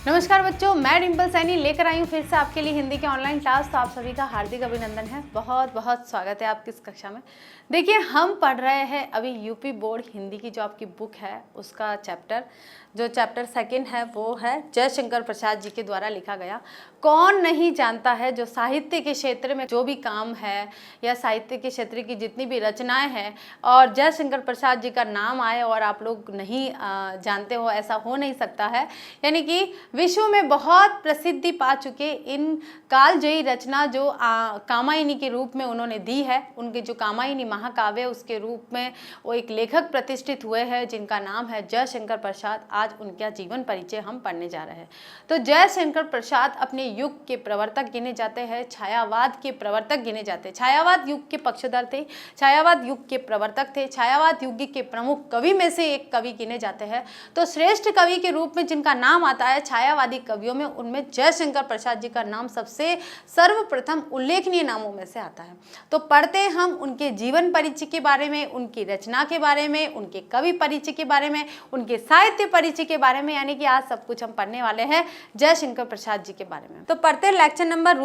नमस्कार बच्चों, मैं डिम्पल सैनी लेकर आई हूँ फिर से आपके लिए हिंदी के ऑनलाइन क्लास। तो आप सभी का हार्दिक अभिनंदन है, बहुत बहुत स्वागत है आपकी इस कक्षा में। देखिए, हम पढ़ रहे हैं अभी यूपी बोर्ड हिंदी की जो आपकी बुक है उसका चैप्टर, जो चैप्टर सेकंड है वो है जयशंकर प्रसाद जी के द्वारा लिखा गया। कौन नहीं जानता है जो साहित्य के क्षेत्र में जो भी काम है या साहित्य के क्षेत्र की जितनी भी रचनाएं हैं और जयशंकर प्रसाद जी का नाम आए और आप लोग नहीं जानते हो, ऐसा हो नहीं सकता है। यानी कि विश्व में बहुत प्रसिद्धि पा चुके इन कालजयी रचना जो कामायनी के रूप में उन्होंने दी है, उनके जो कामायनी महाकाव्य उसके रूप में वो एक लेखक प्रतिष्ठित हुए हैं जिनका नाम है जयशंकर प्रसाद। आज उनका जीवन परिचय हम पढ़ने जा रहे हैं। तो जयशंकर प्रसाद अपने युग के प्रवर्तक गिने जाते हैं, छायावाद के प्रवर्तक गिने जाते हैं। छायावाद युग के पक्षधर थे, छायावाद युग के प्रवर्तक थे, छायावाद युग के प्रमुख कवि में से एक कवि गिने जाते हैं। तो श्रेष्ठ कवि के रूप में जिनका नाम आता है छायावादी कवियों में, उनमें जयशंकर प्रसाद जी का नाम सबसे सर्वप्रथम उल्लेखनीय नामों में से आता है। तो पढ़ते हम उनके जीवन परिचय के बारे में, उनकी रचना के बारे में, उनके कवि परिचय के बारे में, उनके साहित्य परिचय के बारे में। यानी कि आज सब कुछ हम पढ़ने वाले हैं जयशंकर प्रसाद जी के बारे में। तो पढ़ते लेक्चर नंबर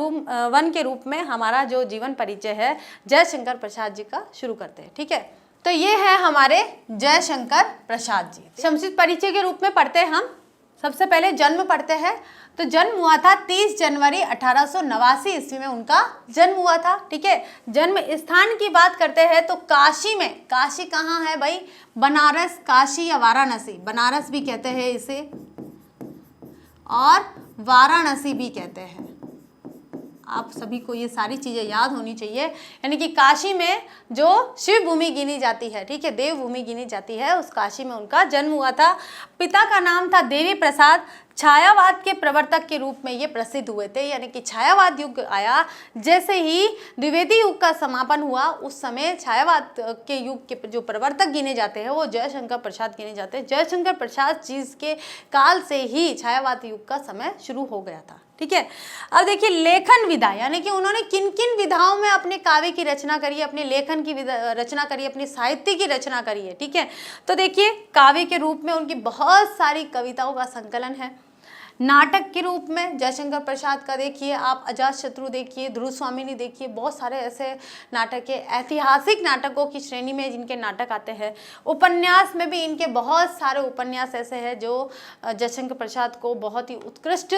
1 के रूप में हमारा जो जीवन परिचय है जयशंकर प्रसाद जी का शुरू करते हैं। ठीक है, तो ये है हमारे जयशंकर प्रसाद जी। संक्षिप्त परिचय के रूप में पढ़ते हैं हम। सबसे पहले जन्म पढ़ते हैं। तो जन्म हुआ था 30 जनवरी 1889 ईस्वी में उनका जन्म हुआ था। ठीक है, जन्म स्थान की बात करते हैं तो काशी में। काशी कहाँ है भाई? बनारस, काशी या वाराणसी। बनारस भी कहते हैं इसे और वाराणसी भी कहते हैं। आप सभी को ये सारी चीज़ें याद होनी चाहिए। यानी कि काशी में जो शिव भूमि गिनी जाती है, ठीक है, देव भूमि गिनी जाती है, उस काशी में उनका जन्म हुआ था। पिता का नाम था देवी प्रसाद। छायावाद के प्रवर्तक के रूप में ये प्रसिद्ध हुए थे। यानी कि छायावाद युग आया, जैसे ही द्विवेदी युग का समापन हुआ उस समय छायावाद के युग के जो प्रवर्तक गिने जाते हैं वो जयशंकर प्रसाद गिने जाते हैं। जयशंकर प्रसाद जी के काल से ही छायावाद युग का समय शुरू हो गया था। ठीक है, अब देखिए लेखन विधा, यानी कि उन्होंने किन किन विधाओं में अपने काव्य की रचना करी है, अपने लेखन की रचना करी है, अपनी साहित्य की रचना करी है। ठीक है, तो देखिए काव्य के रूप में उनकी बहुत सारी कविताओं का संकलन है। नाटक के रूप में जयशंकर प्रसाद का देखिए आप अजातशत्रु देखिए, ध्रुव स्वामिनी देखिए, बहुत सारे ऐसे नाटक है। ऐतिहासिक नाटकों की श्रेणी में जिनके नाटक आते हैं। उपन्यास में भी इनके बहुत सारे उपन्यास ऐसे हैं जो जयशंकर प्रसाद को बहुत ही उत्कृष्ट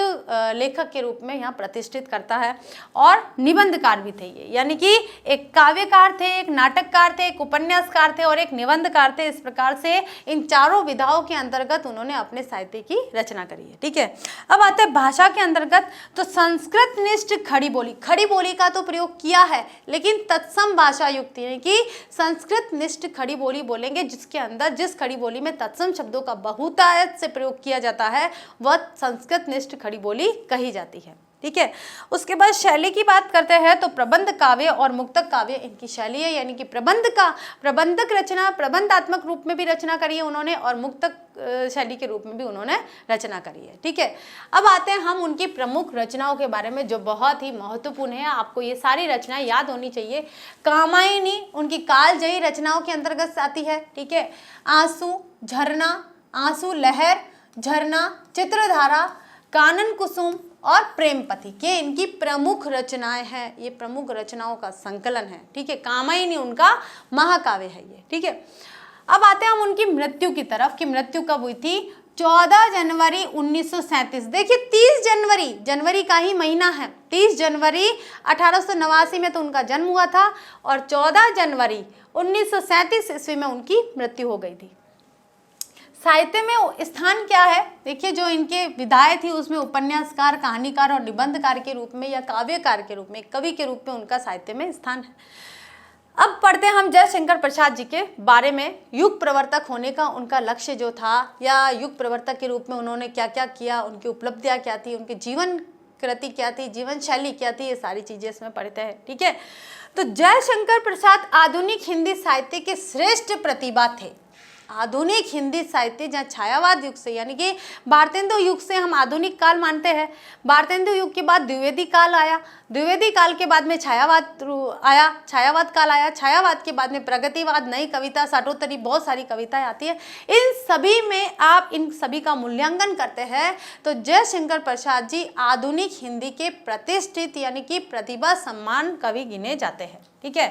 लेखक के रूप में यहाँ प्रतिष्ठित करता है। और निबंधकार भी थे ये, यानी कि एक काव्यकार थे, एक नाटककार थे, एक उपन्यासकार थे और एक निबंधकार थे। इस प्रकार से इन चारों विधाओं के अंतर्गत उन्होंने अपने साहित्य की रचना करी है। ठीक है, अब आते हैं भाषा के अंतर्गत। तो संस्कृत निष्ठ खड़ी बोली, खड़ी बोली का तो प्रयोग किया है लेकिन तत्सम भाषा युक्त, यानी कि संस्कृत निष्ठ खड़ी बोली बोलेंगे जिसके अंदर जिस खड़ी बोली में तत्सम शब्दों का बहुतायत से प्रयोग किया जाता है वह संस्कृत निष्ठ खड़ी बोली कही जाती है। ठीक है, उसके बाद शैली की बात करते हैं तो प्रबंध काव्य और मुक्तक काव्य इनकी शैली है। यानी कि प्रबंधक रचना, प्रबंधात्मक रूप में भी रचना करी है उन्होंने और मुक्तक शैली के रूप में भी उन्होंने रचना करी है। ठीक है, अब आते हैं हम उनकी प्रमुख रचनाओं के बारे में जो बहुत ही महत्वपूर्ण है। आपको ये सारी रचनाएं याद होनी चाहिए। कामायनी उनकी कालजयी रचनाओं के अंतर्गत आती है। ठीक है, आंसू, झरना, आंसू लहर, झरना, चित्रधारा, कानन कुसुम और प्रेमपति के इनकी प्रमुख रचनाएं हैं। ये प्रमुख रचनाओं का संकलन है। ठीक है, कामायनी उनका महाकाव्य है ये। ठीक है, अब आते हैं हम उनकी मृत्यु की तरफ कि मृत्यु कब हुई थी। 14 जनवरी 1937। देखिए 30 जनवरी का ही महीना है। 30 जनवरी 1889 में तो उनका जन्म हुआ था और 14 जनवरी 1937 ईस्वी में उनकी मृत्यु हो गई थी। साहित्य में स्थान क्या है? देखिए जो इनके विधाएं थी उसमें उपन्यासकार, कहानीकार और निबंधकार के रूप में या काव्यकार के रूप में, कवि के रूप में उनका साहित्य में स्थान है। अब पढ़ते हैं हम जयशंकर प्रसाद जी के बारे में। युग प्रवर्तक होने का उनका लक्ष्य जो था या युग प्रवर्तक के रूप में उन्होंने क्या क्या किया, उनकी उपलब्धियां क्या थी, उनके जीवन कृति क्या थी, जीवन शैली क्या थी, ये सारी चीजें इसमें पढ़ते हैं। ठीक है, तो जयशंकर प्रसाद आधुनिक हिंदी साहित्य के श्रेष्ठ प्रतिभा थे। आधुनिक हिंदी साहित्य जहाँ छायावाद युग से यानी कि भारतेंदु युग से हम आधुनिक काल मानते हैं। भारतेंदु युग के बाद द्विवेदी काल आया, द्विवेदी काल के बाद में छायावाद आया, छायावाद काल आया, छायावाद के बाद में प्रगतिवाद, नई कविता, साठोत्तरी, बहुत सारी कविताएं आती है। इन सभी में आप इन सभी का मूल्यांकन करते हैं तो जयशंकर प्रसाद जी आधुनिक हिंदी के प्रतिष्ठित यानी कि प्रतिभा सम्मान कवि गिने जाते हैं। ठीक है,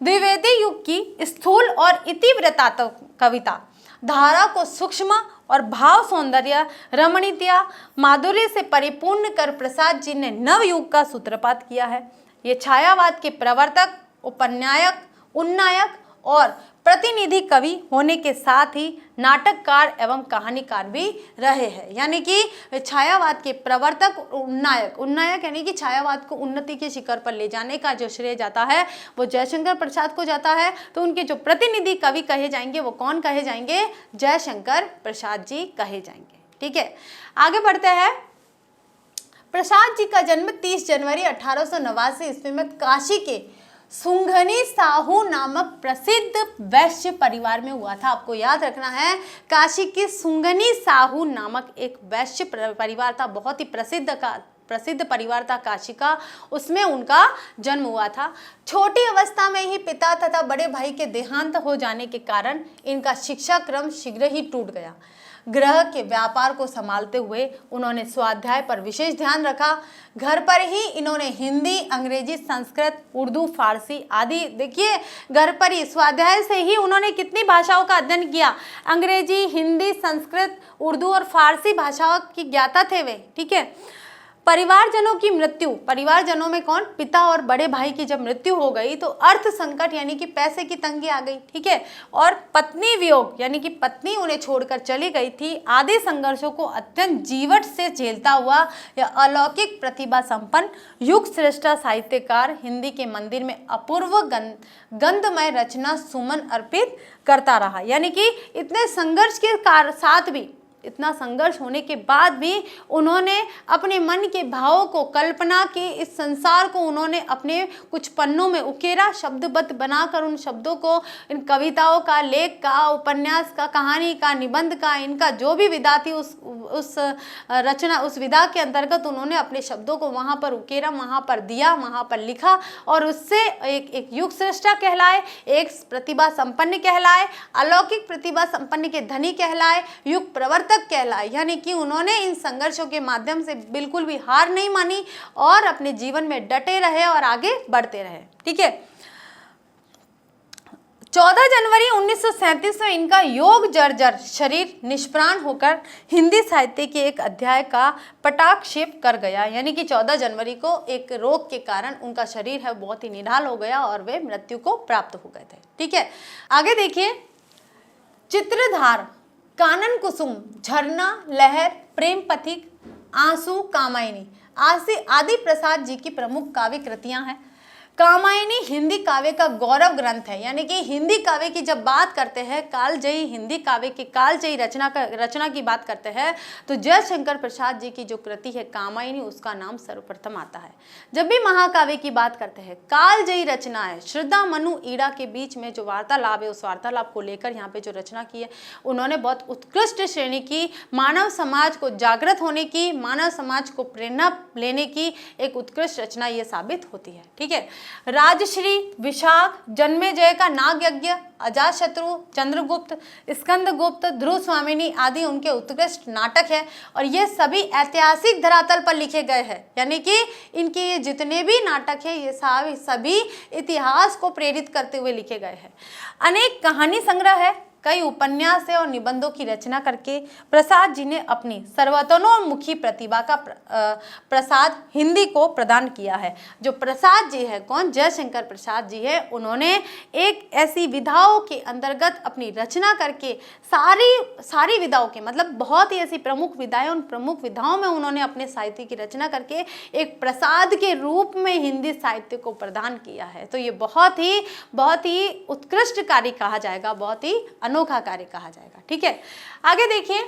द्विवेदी युग की स्थूल और इतिवृत्तात्मक कविता धारा को सूक्ष्म और भाव सौंदर्य रमणीयता माधुर्य से परिपूर्ण कर प्रसाद जी ने नवयुग का सूत्रपात किया है। ये छायावाद के प्रवर्तक, उपन्यायक, उन्नायक और प्रतिनिधि कवि होने के साथ ही नाटककार एवं कहानीकार भी रहे हैं। यानी कि छायावाद के प्रवर्तक, उन्नायक यानी कि छायावाद को उन्नति के शिखर पर ले जाने का जो श्रेय जाता है वो जयशंकर प्रसाद को जाता है। तो उनके जो प्रतिनिधि कवि कहे जाएंगे वो कौन कहे जाएंगे? जयशंकर प्रसाद जी कहे जाएंगे। ठीक है, आगे बढ़ते हैं। प्रसाद जी का जन्म 30 जनवरी 1889 ईस्वी में काशी के सुंघनी साहू नामक प्रसिद्ध वैश्य परिवार में हुआ था। आपको याद रखना है, काशी के सुंघनी साहू नामक एक वैश्य परिवार था, बहुत ही प्रसिद्ध परिवार था काशी का, उसमें उनका जन्म हुआ था। छोटी अवस्था में ही पिता तथा बड़े भाई के देहांत हो जाने के कारण इनका शिक्षा क्रम शीघ्र ही टूट गया। गृह के व्यापार को संभालते हुए उन्होंने स्वाध्याय पर विशेष ध्यान रखा। घर पर ही इन्होंने हिंदी, अंग्रेजी, संस्कृत, उर्दू, फारसी आदि, देखिए घर पर ही स्वाध्याय से ही उन्होंने कितनी भाषाओं का अध्ययन किया? अंग्रेजी, हिंदी, संस्कृत, उर्दू और फारसी भाषाओं की ज्ञाता थे वे। ठीक है, परिवारजनों की मृत्यु, परिवारजनों में कौन? पिता और बड़े भाई की जब मृत्यु हो गई तो अर्थ संकट यानी कि पैसे की तंगी आ गई। ठीक है, और पत्नी वियोग यानी कि पत्नी उन्हें छोड़कर चली गई थी आदि संघर्षों को अत्यंत जीवट से झेलता हुआ यह अलौकिक प्रतिभा संपन्न युग श्रेष्ठ साहित्यकार हिंदी के मंदिर में अपूर्व गंधमय रचना सुमन अर्पित करता रहा। यानी कि इतने संघर्ष के साथ भी, इतना संघर्ष होने के बाद भी उन्होंने अपने मन के भावों को, कल्पना के इस संसार को उन्होंने अपने कुछ पन्नों में उकेरा, शब्दबद्ध बनाकर उन शब्दों को, इन कविताओं का, लेख का, उपन्यास का, कहानी का, निबंध का, इनका जो भी विधा थी उस रचना, उस विधा के अंतर्गत उन्होंने अपने शब्दों को वहाँ पर उकेरा, वहाँ पर दिया, वहाँ पर लिखा और उससे एक युग श्रेष्ठा कहलाए, एक प्रतिभा संपन्न कहलाए, अलौकिक प्रतिभा संपन्न के धनी कहलाए, युग प्रवर्तक कहलाए। यानी कि उन्होंने इन संघर्षों के माध्यम से बिल्कुल भी हार नहीं मानी और अपने जीवन में डटे रहे और आगे बढ़ते रहे। ठीक है, 14 जनवरी 1937 में इनका योग जर्जर शरीर निष्प्राण होकर हिंदी साहित्य के एक अध्याय का पटाक्षेप कर गया। यानी कि 14 जनवरी को एक रोग के कारण उनका शरीर है बहुत ही निढाल हो गया और वे मृत्यु को प्राप्त हो गए थे। ठीक है, आगे देखिए। चित्रधार, कानन कुसुम, झरना, लहर, प्रेम पथिक, आंसू, कामायनी आदि प्रसाद जी की प्रमुख काव्य कृतियां हैं। कामायनी हिंदी काव्य का गौरव ग्रंथ है। यानी कि हिंदी काव्य की जब बात करते हैं, कालजयी हिंदी काव्य की कालजयी रचना की बात करते हैं तो जयशंकर प्रसाद जी की जो कृति है कामायनी, उसका नाम सर्वप्रथम आता है। जब भी महाकाव्य की बात करते हैं, कालजयी रचना है। श्रद्धा, मनु, ईड़ा के बीच में जो वार्तालाप है, उस वार्तालाप को लेकर यहाँ पे जो रचना की है उन्होंने बहुत उत्कृष्ट श्रेणी की, मानव समाज को जागृत होने की, मानव समाज को प्रेरणा लेने की एक उत्कृष्ट रचना ये साबित होती है। ठीक है, राजश्री, विशाख, जन्मेजय का नाग यज्ञ, अजातशत्रु, चंद्रगुप्त, स्कंदगुप्त, ध्रुव स्वामिनी आदि उनके उत्कृष्ट नाटक है और ये सभी ऐतिहासिक धरातल पर लिखे गए हैं। यानी कि इनके ये जितने भी नाटक है ये सभी इतिहास को प्रेरित करते हुए लिखे गए हैं। अनेक कहानी संग्रह है, कई उपन्यास और निबंधों की रचना करके प्रसाद जी ने अपनी सर्वतोन्मुखी प्रतिभा का प्रसाद हिंदी को प्रदान किया है। जो प्रसाद जी है, कौन? जयशंकर प्रसाद जी है। उन्होंने एक ऐसी विधाओं के अंतर्गत अपनी रचना करके सारी विधाओं के, मतलब बहुत ही ऐसी प्रमुख विधाएं, उन प्रमुख विधाओं में उन्होंने अपने साहित्य की रचना करके एक प्रसाद के रूप में हिंदी साहित्य को प्रदान किया है। तो ये बहुत ही उत्कृष्ट कार्य कहा जाएगा, बहुत ही अनोखा कार्य कहा जाएगा। ठीक है, आगे देखिए।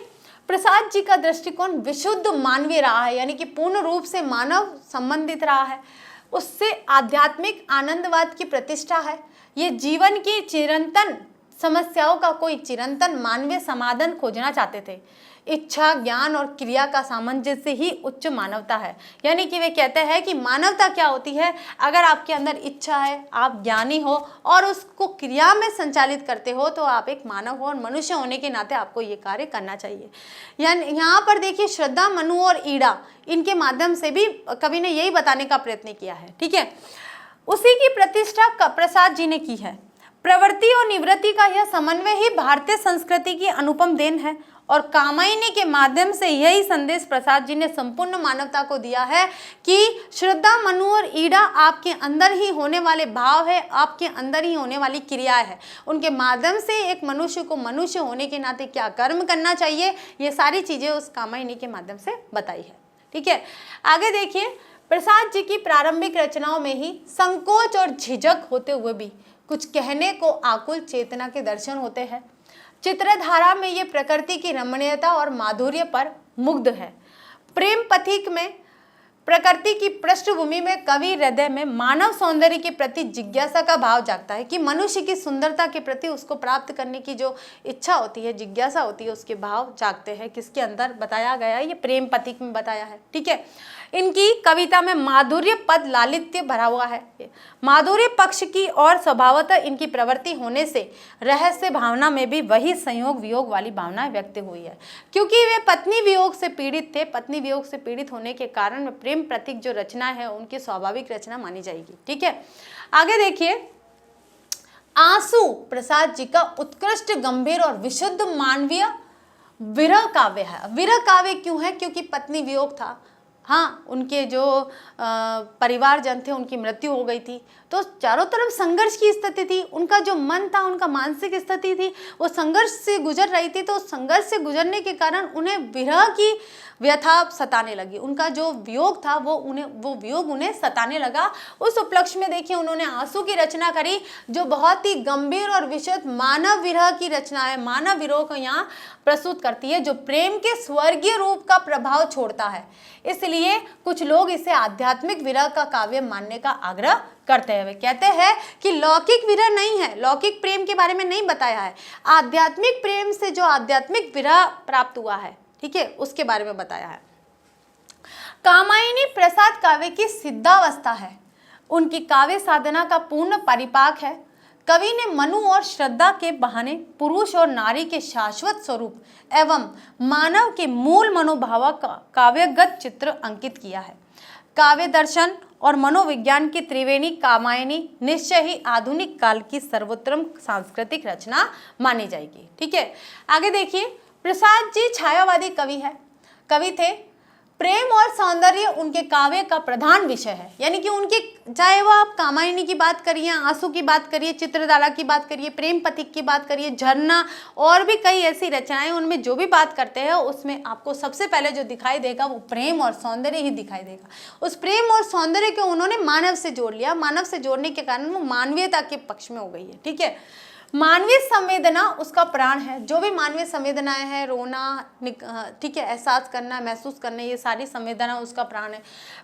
प्रसाद जी का दृष्टिकोण विशुद्ध मानवीय रहा है, यानी कि पूर्ण रूप से मानव संबंधित रहा है। उससे आध्यात्मिक आनंदवाद की प्रतिष्ठा है। ये जीवन की चिरंतन समस्याओं का कोई चिरंतन मानवीय समाधान खोजना चाहते थे। इच्छा, ज्ञान और क्रिया का सामंजस्य ही उच्च मानवता है। यानी कि वे कहते हैं कि मानवता क्या होती है, अगर आपके अंदर इच्छा है, आप ज्ञानी हो और उसको क्रिया में संचालित करते हो तो आप एक मानव हो और मनुष्य होने के नाते आपको ये कार्य करना चाहिए। यानी यहाँ पर देखिए श्रद्धा, मनु और ईड़ा, इनके माध्यम से भी कवि ने यही बताने का प्रयत्न किया है। ठीक है, उसी की प्रतिष्ठा प्रसाद जी ने की है। प्रवृत्ति और निवृत्ति का यह समन्वय ही भारतीय संस्कृति की अनुपम देन है और कामायनी के माध्यम से यही संदेश प्रसाद जी ने संपूर्ण मानवता को दिया है कि श्रद्धा, मनु और ईड़ा आपके अंदर ही होने वाले भाव है, आपके अंदर ही होने वाली क्रियाएं है। उनके माध्यम से एक मनुष्य को मनुष्य होने के नाते क्या कर्म करना चाहिए, ये सारी चीजें उस कामायनी के माध्यम से बताई है। ठीक है, आगे देखिए, प्रसाद जी की प्रारंभिक रचनाओं में ही संकोच और झिझक होते हुए भी कुछ कहने को आकुल चेतना के दर्शन होते हैं। चित्रधारा में ये प्रकृति की रमणीयता और माधुर्य पर मुग्ध है। प्रेम पथिक में प्रकृति की पृष्ठभूमि में कवि हृदय में मानव सौंदर्य के प्रति जिज्ञासा का भाव जागता है कि मनुष्य की सुंदरता के प्रति उसको प्राप्त करने की जो इच्छा होती है, जिज्ञासा होती है, उसके भाव जागते हैं। किसके अंदर बताया गया है, ये प्रेम पथिक में बताया है। ठीक है, इनकी कविता में माधुर्य पद लालित्य भरा हुआ है। माधुर्य पक्ष की और स्वभावतः इनकी प्रवृत्ति होने से रहस्य भावना में भी वही संयोग वियोग वाली भावना व्यक्त हुई है, क्योंकि वे पत्नी वियोग से पीड़ित थे। पत्नी वियोग से पीड़ित होने के कारण प्रेम प्रतीक जो रचना है उनकी स्वाभाविक रचना मानी जाएगी। ठीक है, आगे देखिए, आंसू प्रसाद जी का उत्कृष्ट, गंभीर और विशुद्ध मानवीय विरह काव्य है। विरह काव्य क्यों है, क्योंकि पत्नी वियोग था। हाँ, उनके जो परिवारजन थे उनकी मृत्यु हो गई थी, तो चारों तरफ संघर्ष की स्थिति थी। उनका जो मन था, उनका मानसिक स्थिति थी, वो संघर्ष से गुजर रही थी। तो संघर्ष से गुजरने के कारण उन्हें विरह की व्यथा सताने लगी। उनका जो वियोग था वो वियोग उन्हें सताने लगा। उस उपलक्ष्य में देखिए उन्होंने आंसू की रचना करी, जो बहुत ही गंभीर और विशुद्ध मानव विरह की रचना है। मानव विरह को यहाँ प्रस्तुत करती है, जो प्रेम के स्वर्गीय रूप का प्रभाव छोड़ता है। इसलिए कुछ लोग इसे आध्यात्मिक विरह का काव्य मानने का आग्रह करते हैं। वे कहते हैं कि लौकिक विरह नहीं है, लौकिक प्रेम के बारे में नहीं बताया है, आध्यात्मिक प्रेम से जो आध्यात्मिक विरह प्राप्त हुआ है, ठीक है, उसके बारे में बताया है। कामायनी प्रसाद काव्य की सिद्धावस्था है, उनकी काव्य साधना का पूर्ण परिपाक है। कवि ने मनु और श्रद्धा के बहाने पुरुष और नारी के शाश्वत स्वरूप एवं मानव के मूल मनोभाव का काव्यगत चित्र अंकित किया है। काव्य दर्शन और मनोविज्ञान की त्रिवेणी कामायनी निश्चय ही आधुनिक काल की सर्वोत्तम सांस्कृतिक रचना मानी जाएगी। ठीक है, आगे देखिए, प्रसाद जी छायावादी कवि है, कवि थे। प्रेम और सौंदर्य उनके काव्य का प्रधान विषय है। यानी कि उनके, चाहे वो आप कामायनी की बात करिए, आंसू की बात करिए, चित्रधारा की बात करिए, प्रेम पथिक की बात करिए, झरना और भी कई ऐसी रचनाएं, उनमें जो भी बात करते हैं उसमें आपको सबसे पहले जो दिखाई देगा वो प्रेम और सौंदर्य ही दिखाई देगा। उस प्रेम और सौंदर्य को उन्होंने मानव से जोड़ लिया। मानव से जोड़ने के कारण वो मानवीयता के पक्ष में हो गई है। ठीक है, मानवीय संवेदना उसका प्राण है। जो भी मानवीय संवेदनाएं हैं, रोना, ठीक है, एहसास करना, महसूस करना, ये सारी संवेदना उसका प्राण है।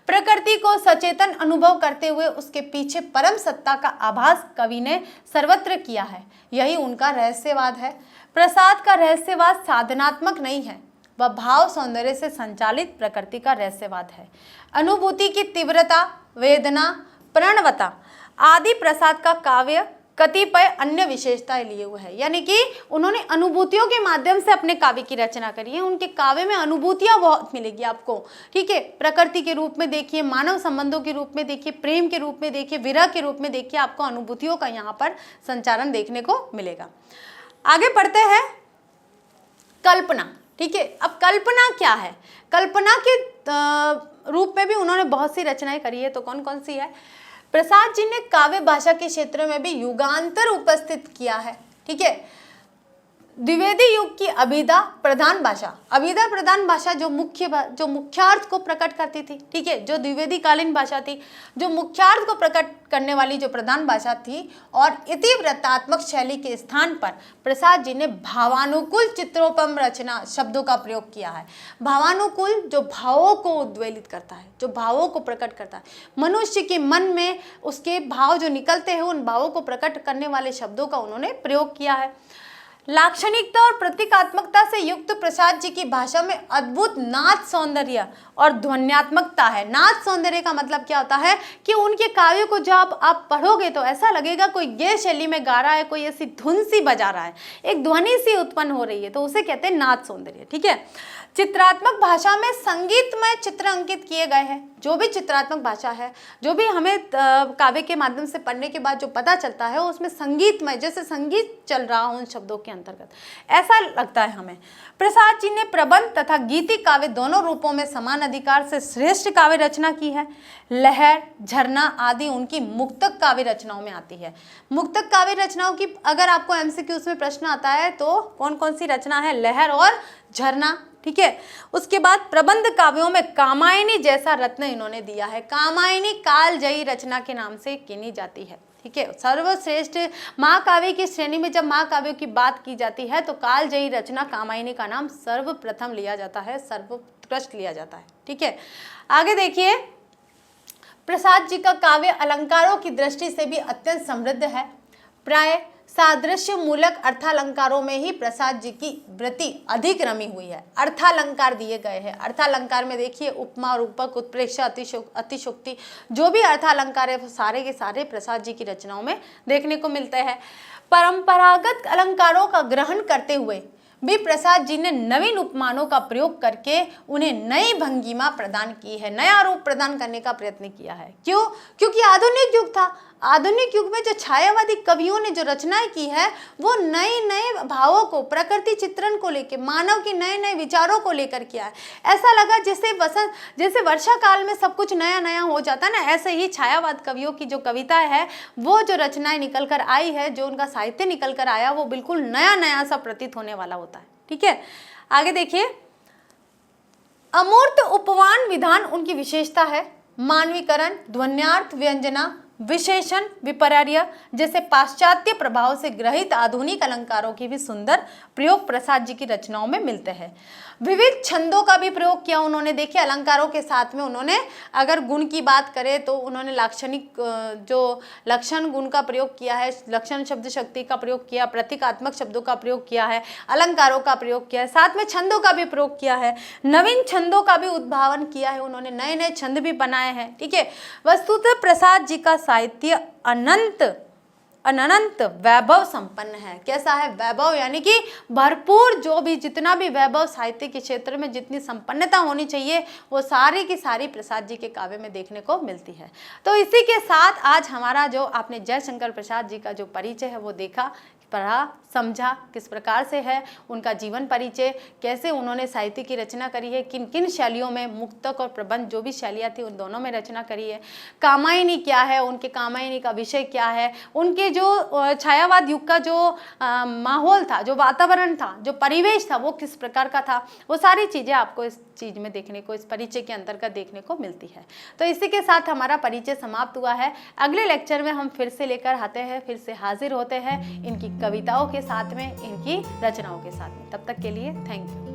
प्रकृति को सचेतन अनुभव करते हुए उसके पीछे परम सत्ता का आभास कवि ने सर्वत्र किया है। यही उनका रहस्यवाद है। प्रसाद का रहस्यवाद साधनात्मक नहीं है, वह भाव सौंदर्य से संचालित प्रकृति का रहस्यवाद है। अनुभूति की तीव्रता, वेदना, प्रणवता आदि प्रसाद का काव्य कतिपय अन्य विशेषताएं लिए हुए है। यानी कि उन्होंने अनुभूतियों के माध्यम से अपने काव्य की रचना करी है। उनके काव्य में अनुभूतियां बहुत मिलेगी आपको। ठीक है, प्रकृति के रूप में देखिए, मानव संबंधों के रूप में देखिए, प्रेम के रूप में देखिए, विरह के रूप में देखिए, आपको अनुभूतियों का यहाँ पर संचारण देखने को मिलेगा। आगे बढ़ते हैं, कल्पना। ठीक है, अब कल्पना क्या है? कल्पना के रूप में भी उन्होंने बहुत सी रचनाएं करी है। तो कौन कौन सी है? प्रसाद जी ने काव्य भाषा के क्षेत्र में भी युगांतर उपस्थित किया है। ठीक है, द्विवेदी युग की अभिधा प्रधान भाषा, अभिधा प्रधान भाषा जो मुख्यार्थ को प्रकट करती थी। ठीक है, जो द्विवेदी कालीन भाषा थी, जो मुख्यार्थ को प्रकट करने वाली जो प्रधान भाषा थी और इतिवृत्तात्मक शैली के स्थान पर प्रसाद जी ने भावानुकूल चित्रोपम रचना शब्दों का प्रयोग किया है। भावानुकूल जो भावों को उद्वेलित करता है, जो भावों को प्रकट करता है, मनुष्य के मन में उसके भाव जो निकलते हैं उन भावों को प्रकट करने वाले शब्दों का उन्होंने प्रयोग किया है। लाक्षणिकता और प्रतीकात्मकता से युक्त प्रसाद जी की भाषा में अद्भुत नाद सौंदर्य और ध्वन्यात्मकता है। नाद सौंदर्य का मतलब क्या होता है कि उनके काव्यों को जब आप पढ़ोगे तो ऐसा लगेगा कोई गे शैली में गा रहा है, कोई ऐसी धुन सी बजा रहा है, एक ध्वनि सी उत्पन्न हो रही है, तो उसे कहते हैं नाद सौंदर्य। ठीक है। चित्रात्मक भाषा में संगीतमय चित्र अंकित किए गए हैं। जो भी चित्रात्मक भाषा है, जो भी हमें काव्य के माध्यम से पढ़ने के बाद जो पता चलता है उसमें संगीतमय, जैसे संगीत चल रहा हो उन शब्दों के अंतर्गत, ऐसा लगता है हमें। प्रसाद जी ने प्रबंध तथा गीतिक काव्य दोनों रूपों में समान अधिकार से श्रेष्ठ काव्य रचना की है। लहर, झरना आदि उनकी मुक्तक काव्य रचनाओं में आती है। मुक्तक काव्य रचनाओं की अगर आपको एमसीक्यूज में प्रश्न आता है तो कौन कौन सी रचना है? लहर और झरना। ठीक है। उसके बाद प्रबंध काव्यों में कामायनी जैसा रत्न इन्होंने दिया है। कामायनी कालजयी रचना के नाम से गिनी जाती है। ठीक है। सर्वश्रेष्ठ महाकाव्य की श्रेणी में जब महाकाव्यों की बात की जाती है तो कालजयी रचना कामायनी का नाम सर्वप्रथम लिया जाता है, सर्वोत्कृष्ट लिया जाता है। ठीक है। आगे देखिए, प्रसाद जी का काव्य अलंकारों की दृष्टि से भी अत्यंत समृद्ध है। प्राय सादृश्य मूलक अर्थालंकारों में ही प्रसाद जी की वृत्ति अधिक रमी हुई है। अर्थालंकार दिए गए हैं। अर्थालंकार में देखिए उपमा, रूपक, उत्प्रेक्षा, अतिशोक्ति, जो भी अर्थालंकार है वो सारे के सारे प्रसाद जी की रचनाओं में देखने को मिलते हैं। परंपरागत अलंकारों का ग्रहण करते हुए भी प्रसाद जी ने नवीन उपमानों का प्रयोग करके उन्हें नई भंगिमा प्रदान की है, नया रूप प्रदान करने का प्रयत्न किया है। क्यों? क्योंकि आधुनिक युग था। आधुनिक युग में जो छायावादी कवियों ने जो रचनाएं की है वो नए नए भावों को, प्रकृति चित्रण को लेकर, मानव के नए नए विचारों को लेकर किया है। ऐसा लगा जैसे वर्षा काल में सब कुछ नया नया हो जाता है ना, ऐसे ही छायावाद कवियों की जो कविताएं है, वो जो रचनाएं निकल कर आई है, जो उनका साहित्य निकल कर आया, वो बिल्कुल नया नया सा प्रतीत होने वाला होता है। ठीक है। आगे देखिए, अमूर्त उपमान विधान उनकी विशेषता है। मानवीकरण, ध्वन्यार्थ, व्यंजना, विशेषण, विपर्य जैसे पाश्चात्य प्रभाव से ग्रहित आधुनिक अलंकारों की भी सुंदर प्रयोग प्रसाद जी की रचनाओं में मिलते हैं। विविध छंदों का भी प्रयोग किया उन्होंने। देखिए, अलंकारों के साथ में उन्होंने अगर गुण की बात करें तो उन्होंने लाक्षणिक जो लक्षण गुण का प्रयोग किया है, लक्षण शब्द शक्ति का प्रयोग किया, प्रतीकात्मक शब्दों का प्रयोग किया है, अलंकारों का प्रयोग किया है, साथ में छंदों का भी प्रयोग किया है, नवीन छंदों का भी उद्भावन किया है उन्होंने, नए नए छंद भी बनाए हैं। ठीक है। वस्तुतः प्रसाद जी का साहित्य अनंत वैभव संपन्न है। कैसा है? वैभव, यानी कि भरपूर, जो भी जितना भी वैभव साहित्य के क्षेत्र में जितनी संपन्नता होनी चाहिए वो सारी की सारी प्रसाद जी के काव्य में देखने को मिलती है। तो इसी के साथ आज हमारा जो आपने जयशंकर प्रसाद जी का जो परिचय है वो देखा, पढ़ा, समझा, किस प्रकार से है उनका जीवन परिचय, कैसे उन्होंने साहित्य की रचना करी है, किन किन शैलियों में, मुक्तक और प्रबंध जो भी शैलियाँ थी उन दोनों में रचना करी है, कामायनी क्या है, उनके कामायनी का विषय क्या है, उनके जो छायावाद युग का जो माहौल था, जो वातावरण था, जो परिवेश था वो किस प्रकार का था, वो सारी चीज़ें आपको इस चीज़ में देखने को, इस परिचय के अंतर्गत देखने को मिलती है। तो इसी के साथ हमारा परिचय समाप्त हुआ है। अगले लेक्चर में हम फिर से लेकर आते हैं, फिर से हाजिर होते हैं इनकी कविताओं के साथ में, इनकी रचनाओं के साथ में। तब तक के लिए थैंक यू।